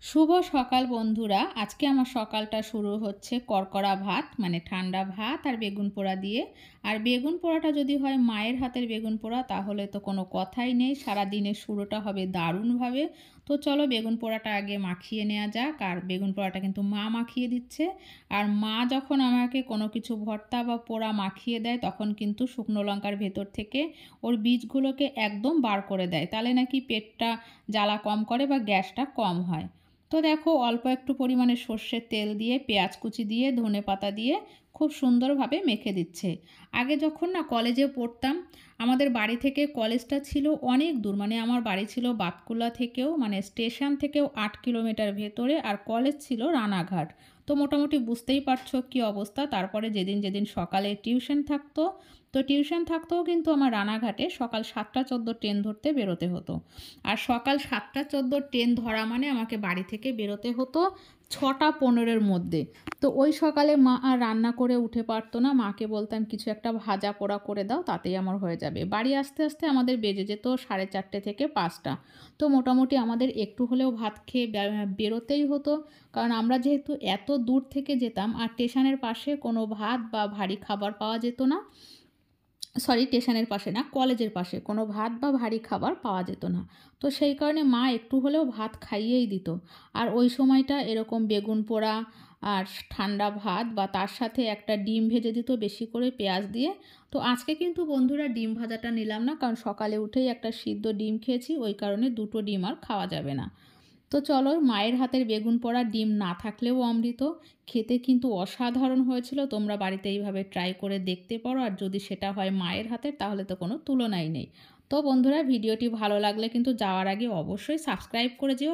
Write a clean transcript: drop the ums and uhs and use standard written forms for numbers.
শুভ সকাল বন্ধুরা। আজকে আমার সকালটা শুরু হচ্ছে কড়কড়া ভাত মানে ঠান্ডা ভাত আর বেগুন পোড়া দিয়ে। আর বেগুন পোড়াটা যদি হয় মায়ের হাতের বেগুন পোড়া তাহলে তো কোনো কথাই নেই, সারা দিনের শুরুটা হবে দারুণভাবে। তো চলো বেগুন পোড়াটা আগে মাখিয়ে নেওয়া যাক। আর বেগুন পোড়াটা কিন্তু মা মাখিয়ে দিচ্ছে। আর মা যখন আমাকে কোনো কিছু ভর্তা বা পোড়া মাখিয়ে দেয় তখন কিন্তু শুকনো লঙ্কার ভেতর থেকে ওর বীজগুলোকে একদম বার করে দেয়, তাহলে নাকি পেটটা জ্বালা কম করে বা গ্যাসটা কম হয়। তো দেখো অল্প একটু পরিমাণে সর্ষের তেল দিয়ে পেঁয়াজ কুচি দিয়ে ধনেপাতা দিয়ে খুব সুন্দরভাবে মেখে দিচ্ছে। আগে যখন না কলেজে পড়তাম, আমাদের বাড়ি থেকে কলেজটা ছিল অনেক দূর, মানে আমার বাড়ি ছিল বাতকুলা থেকেও মানে স্টেশন থেকেও 8 কিলোমিটার ভেতরে, আর কলেজ ছিল রানাঘাট। তো মোটামুটি বুঝতেই পারছো কী অবস্থা। তারপরে যেদিন যেদিন সকালে টিউশন থাকতো, তো টিউশন থাকতেও কিন্তু আমার রানাঘাটে সকাল 7টা 14 ট্রেন ধরতে বেরোতে হতো। আর সকাল 7টা 14 ট্রেন ধরা মানে আমাকে বাড়ি থেকে বেরোতে হতো 6টা 15-এর মধ্যে। তো ওই সকালে মা আর রান্না করে উঠে পারতো না, মাকে বলতাম কিছু একটা ভাজা পোড়া করে দাও, তাতেই আমার হয়ে যাবে। বাড়ি আসতে আসতে আমাদের বেজে যেত 4:30 থেকে 5টা। তো মোটামুটি আমাদের একটু হলেও ভাত খেয়ে বেরোতেই হতো, কারণ আমরা যেহেতু এত দূর থেকে যেতাম আর স্টেশনের পাশে কোনো ভাত বা ভারী খাবার পাওয়া যেত না। সরি, স্টেশনের পাশে না, কলেজের পাশে কোনো ভাত বা ভারী খাবার পাওয়া যেত না। তো সেই কারণে মা একটু হলেও ভাত খাইয়েই দিত। আর ওই সময়টা এরকম বেগুন পোড়া আর ঠান্ডা ভাত বা তার সাথে একটা ডিম ভেজে দিত বেশি করে পেঁয়াজ দিয়ে। তো আজকে কিন্তু বন্ধুরা ডিম ভাজাটা নিলাম না, কারণ সকালে উঠেই একটা সিদ্ধ ডিম খেয়েছি, ওই কারণে দুটো ডিম আর খাওয়া যাবে না। তো চলো, মায়ের হাতের বেগুন পোড়া ডিম না থাকলেও অমৃত, খেতে কিন্তু অসাধারণ হয়েছিল। তোমরা বাড়িতে এইভাবে ট্রাই করে দেখতে পারো, আর যদি সেটা হয় মায়ের হাতের তাহলে তো কোনো তুলনাই নেই। তো বন্ধুরা, ভিডিওটি ভালো লাগলে কিন্তু যাওয়ার আগে অবশ্যই সাবস্ক্রাইব করে যেও।